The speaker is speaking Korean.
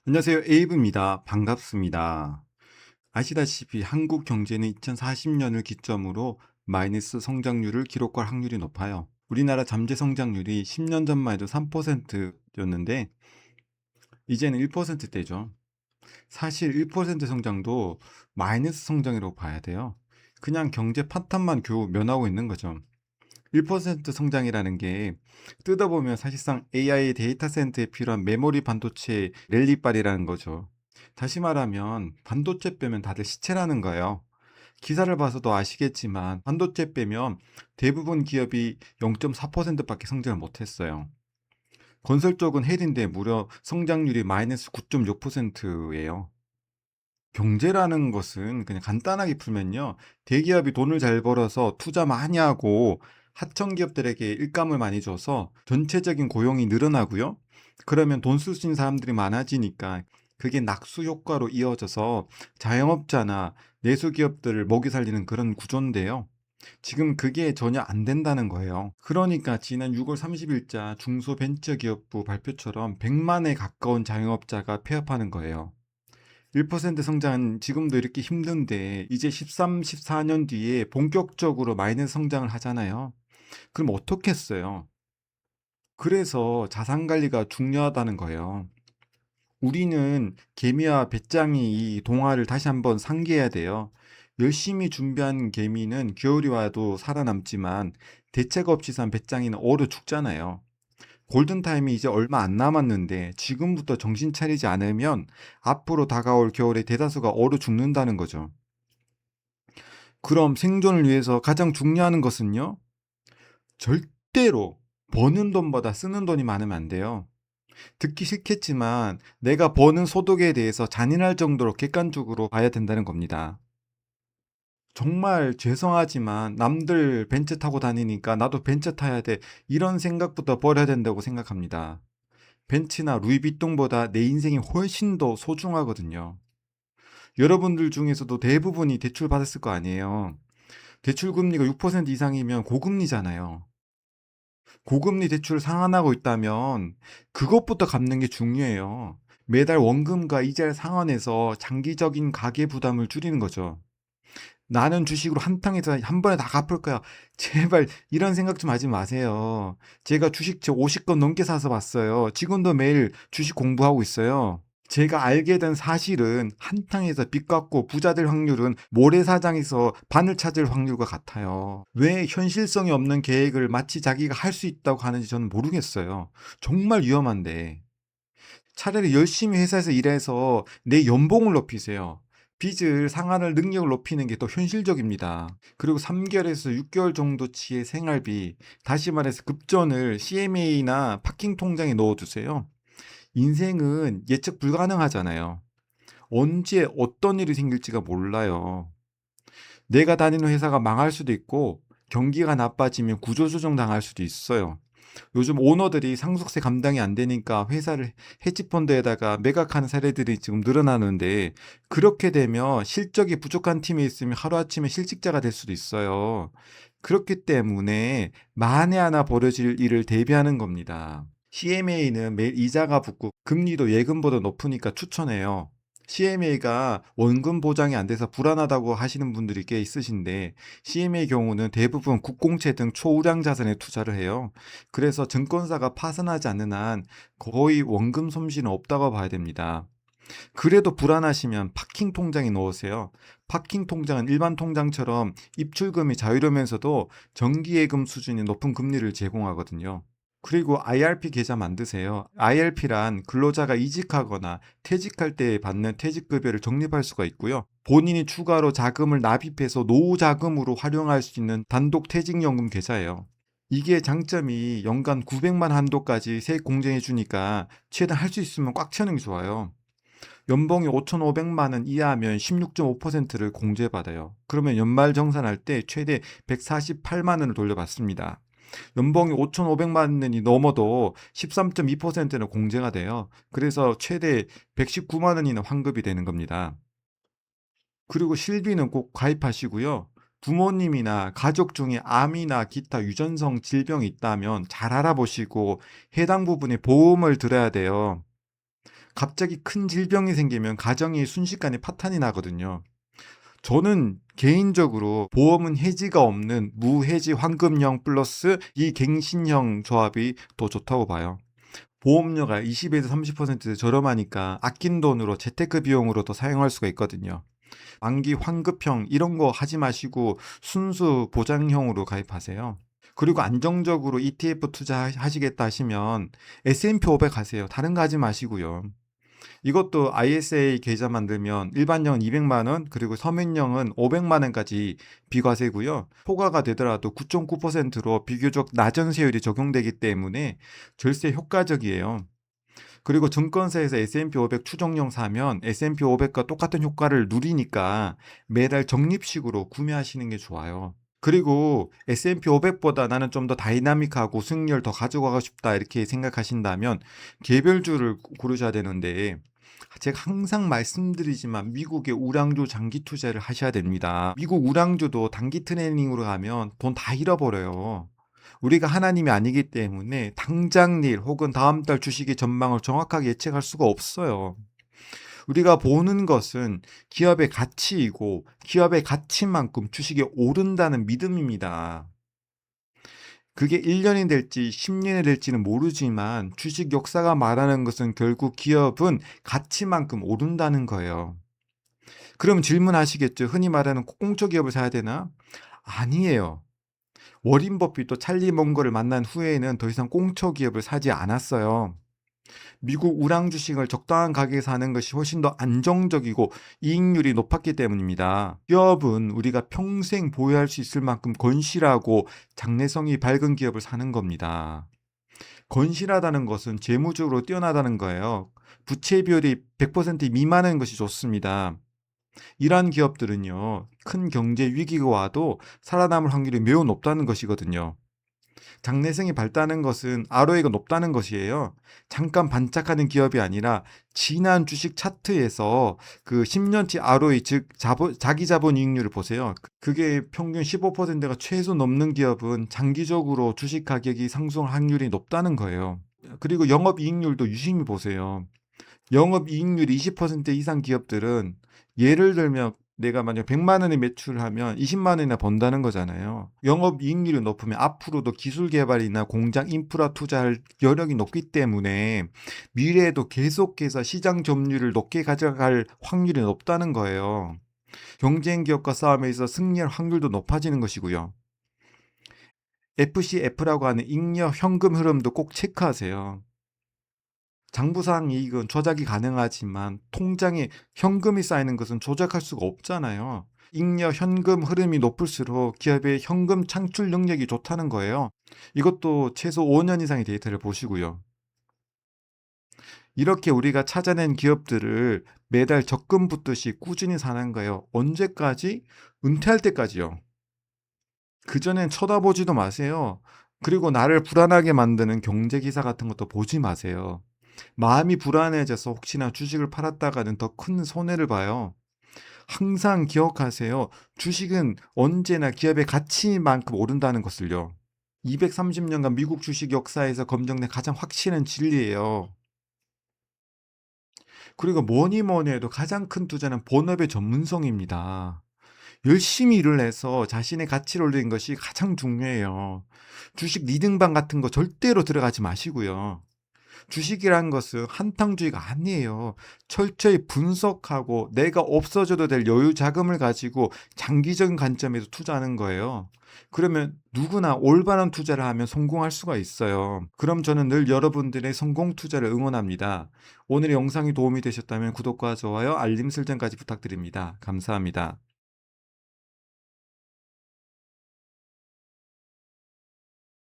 안녕하세요. 에이브입니다. 반갑습니다. 아시다시피 한국 경제는 2040년을 기점으로 마이너스 성장률을 기록할 확률이 높아요. 우리나라 잠재 성장률이 10년 전만 해도 3%였는데 이제는 1%대죠. 사실 1% 성장도 마이너스 성장이라고 봐야 돼요. 그냥 경제 파탄만 겨우 면하고 있는 거죠. 1% 성장이라는 게 뜯어보면 사실상 AI 데이터 센터에 필요한 메모리 반도체 랠리빨이라는 거죠. 다시 말하면 반도체 빼면 다들 시체라는 거예요. 기사를 봐서도 아시겠지만 반도체 빼면 대부분 기업이 0.4%밖에 성장을 못했어요. 건설 쪽은 헬인데 무려 성장률이 마이너스 9.6%예요. 경제라는 것은 그냥 간단하게 풀면요. 대기업이 돈을 잘 벌어서 투자 많이 하고 하청 기업들에게 일감을 많이 줘서 전체적인 고용이 늘어나고요. 그러면 돈 쓸 수 있는 사람들이 많아지니까 그게 낙수 효과로 이어져서 자영업자나 내수 기업들을 먹이 살리는 그런 구조인데요. 지금 그게 전혀 안 된다는 거예요. 그러니까 지난 6월 30일자 중소벤처기업부 발표처럼 100만에 가까운 자영업자가 폐업하는 거예요. 1% 성장은 지금도 이렇게 힘든데 이제 13, 14년 뒤에 본격적으로 마이너스 성장을 하잖아요. 그럼 어떻겠어요? 그래서 자산 관리가 중요하다는 거예요. 우리는 개미와 배짱이 이 동화를 다시 한번 상기해야 돼요. 열심히 준비한 개미는 겨울이 와도 살아남지만 대책 없이 산 배짱이는 얼어 죽잖아요. 골든타임이 이제 얼마 안 남았는데 지금부터 정신 차리지 않으면 앞으로 다가올 겨울에 대다수가 얼어 죽는다는 거죠. 그럼 생존을 위해서 가장 중요한 것은요? 절대로 버는 돈보다 쓰는 돈이 많으면 안 돼요. 듣기 싫겠지만 내가 버는 소득에 대해서 잔인할 정도로 객관적으로 봐야 된다는 겁니다. 정말 죄송하지만 남들 벤츠 타고 다니니까 나도 벤츠 타야 돼. 이런 생각부터 버려야 된다고 생각합니다. 벤츠나 루이비통보다 내 인생이 훨씬 더 소중하거든요. 여러분들 중에서도 대부분이 대출 받았을 거 아니에요. 대출 금리가 6% 이상이면 고금리잖아요. 고금리 대출 상환하고 있다면 그것부터 갚는 게 중요해요. 매달 원금과 이자를 상환해서 장기적인 가계 부담을 줄이는 거죠. 나는 주식으로 한탕해서 한 번에 다 갚을 거야. 제발 이런 생각 좀 하지 마세요. 제가 주식 50건 넘게 사서 봤어요. 지금도 매일 주식 공부하고 있어요. 제가 알게 된 사실은 한탕에서 빚 갚고 부자 될 확률은 모래사장에서 바늘 찾을 확률과 같아요. 왜 현실성이 없는 계획을 마치 자기가 할 수 있다고 하는지 저는 모르겠어요. 정말 위험한데. 차라리 열심히 회사에서 일해서 내 연봉을 높이세요. 빚을 상환할 능력을 높이는 게 더 현실적입니다. 그리고 3개월에서 6개월 정도치의 생활비, 다시 말해서 급전을 CMA나 파킹 통장에 넣어두세요. 인생은 예측 불가능하잖아요. 언제 어떤 일이 생길지가 몰라요. 내가 다니는 회사가 망할 수도 있고 경기가 나빠지면 구조조정 당할 수도 있어요. 요즘 오너들이 상속세 감당이 안 되니까 회사를 헤지펀드에다가 매각하는 사례들이 지금 늘어나는데 그렇게 되면 실적이 부족한 팀에 있으면 하루아침에 실직자가 될 수도 있어요. 그렇기 때문에 만에 하나 벌어질 일을 대비하는 겁니다. CMA는 매일 이자가 붙고 금리도 예금보다 높으니까 추천해요. CMA가 원금 보장이 안 돼서 불안하다고 하시는 분들이 꽤 있으신데 CMA 경우는 대부분 국공채 등 초우량 자산에 투자를 해요. 그래서 증권사가 파산하지 않는 한 거의 원금 손실은 없다고 봐야 됩니다. 그래도 불안하시면 파킹 통장에 넣으세요. 파킹 통장은 일반 통장처럼 입출금이 자유로우면서도 정기예금 수준이 높은 금리를 제공하거든요. 그리고 IRP 계좌 만드세요. IRP란 근로자가 이직하거나 퇴직할 때 받는 퇴직급여를 적립할 수가 있고요. 본인이 추가로 자금을 납입해서 노후 자금으로 활용할 수 있는 단독 퇴직연금 계좌예요. 이게 장점이 연간 900만 한도까지 세액 공제해 주니까 최대한 할 수 있으면 꽉 채우는 게 좋아요. 연봉이 5,500만 원 이하면 16.5%를 공제받아요. 그러면 연말 정산할 때 최대 148만 원을 돌려받습니다. 연봉이 5,500만 원이 넘어도 13.2%는 공제가 돼요. 그래서 최대 119만 원이나 환급이 되는 겁니다. 그리고 실비는 꼭 가입하시고요. 부모님이나 가족 중에 암이나 기타 유전성 질병이 있다면 잘 알아보시고 해당 부분에 보험을 들어야 돼요. 갑자기 큰 질병이 생기면 가정이 순식간에 파탄이 나거든요. 저는 개인적으로 보험은 해지가 없는 무해지 환급형 플러스 이 갱신형 조합이 더 좋다고 봐요. 보험료가 20에서 30% 저렴하니까 아낀 돈으로 재테크 비용으로 더 사용할 수가 있거든요. 만기 환급형 이런 거 하지 마시고 순수 보장형으로 가입하세요. 그리고 안정적으로 ETF 투자하시겠다 하시면 S&P 500 하세요. 다른 거 하지 마시고요. 이것도 ISA 계좌 만들면 일반형은 200만 원, 그리고 서민형은 500만 원까지 비과세고요. 초과가 되더라도 9.9%로 비교적 낮은 세율이 적용되기 때문에 절세 효과적이에요. 그리고 증권사에서 S&P 500 추정형 사면 S&P 500과 똑같은 효과를 누리니까 매달 적립식으로 구매하시는 게 좋아요. 그리고 S&P 500보다 나는 좀 더 다이나믹하고 수익률 더 가져가고 싶다 이렇게 생각하신다면 개별주를 고르셔야 되는데, 제가 항상 말씀드리지만 미국의 우량주 장기 투자를 하셔야 됩니다. 미국 우량주도 단기 트레이닝으로 가면 돈 다 잃어버려요. 우리가 하나님이 아니기 때문에 당장 내일 혹은 다음 달 주식의 전망을 정확하게 예측할 수가 없어요. 우리가 보는 것은 기업의 가치이고 기업의 가치만큼 주식이 오른다는 믿음입니다. 그게 1년이 될지 10년이 될지는 모르지만 주식 역사가 말하는 것은 결국 기업은 가치만큼 오른다는 거예요. 그럼 질문하시겠죠. 흔히 말하는 공초기업을 사야 되나? 아니에요. 워린 버핏도 찰리 몽거를 만난 후에는 더 이상 공초기업을 사지 않았어요. 미국 우량 주식을 적당한 가격에 사는 것이 훨씬 더 안정적이고 이익률이 높았기 때문입니다. 기업은 우리가 평생 보유할 수 있을 만큼 건실하고 장래성이 밝은 기업을 사는 겁니다. 건실하다는 것은 재무적으로 뛰어나다는 거예요. 부채 비율이 100% 미만인 것이 좋습니다. 이러한 기업들은요, 큰 경제 위기가 와도 살아남을 확률이 매우 높다는 것이거든요. 장래성이 밝다는 것은 ROE가 높다는 것이에요. 잠깐 반짝하는 기업이 아니라 지난 주식 차트에서 그 10년치 ROE, 즉 자기 자본 이익률을 보세요. 그게 평균 15%가 최소 넘는 기업은 장기적으로 주식 가격이 상승할 확률이 높다는 거예요. 그리고 영업 이익률도 유심히 보세요. 영업 이익률 20% 이상 기업들은, 예를 들면 내가 만약 100만 원에 매출하면 20만 원이나 번다는 거잖아요. 영업 이익률이 높으면 앞으로도 기술 개발이나 공장 인프라 투자할 여력이 높기 때문에 미래에도 계속해서 시장 점유율을 높게 가져갈 확률이 높다는 거예요. 경쟁 기업과 싸움에서 승리할 확률도 높아지는 것이고요. FCF라고 하는 잉여 현금 흐름도 꼭 체크하세요. 장부상 이익은 조작이 가능하지만 통장에 현금이 쌓이는 것은 조작할 수가 없잖아요. 잉여 현금 흐름이 높을수록 기업의 현금 창출 능력이 좋다는 거예요. 이것도 최소 5년 이상의 데이터를 보시고요. 이렇게 우리가 찾아낸 기업들을 매달 적금 붙듯이 꾸준히 사는 거예요. 언제까지? 은퇴할 때까지요. 그전엔 쳐다보지도 마세요. 그리고 나를 불안하게 만드는 경제기사 같은 것도 보지 마세요. 마음이 불안해져서 혹시나 주식을 팔았다가는 더 큰 손해를 봐요. 항상 기억하세요. 주식은 언제나 기업의 가치만큼 오른다는 것을요. 230년간 미국 주식 역사에서 검증된 가장 확실한 진리예요. 그리고 뭐니 뭐니 해도 가장 큰 투자는 본업의 전문성입니다. 열심히 일을 해서 자신의 가치를 올리는 것이 가장 중요해요. 주식 리딩방 같은 거 절대로 들어가지 마시고요. 주식이란 것은 한탕주의가 아니에요. 철저히 분석하고 내가 없어져도 될 여유 자금을 가지고 장기적인 관점에서 투자하는 거예요. 그러면 누구나 올바른 투자를 하면 성공할 수가 있어요. 그럼 저는 늘 여러분들의 성공 투자를 응원합니다. 오늘의 영상이 도움이 되셨다면 구독과 좋아요, 알림 설정까지 부탁드립니다. 감사합니다.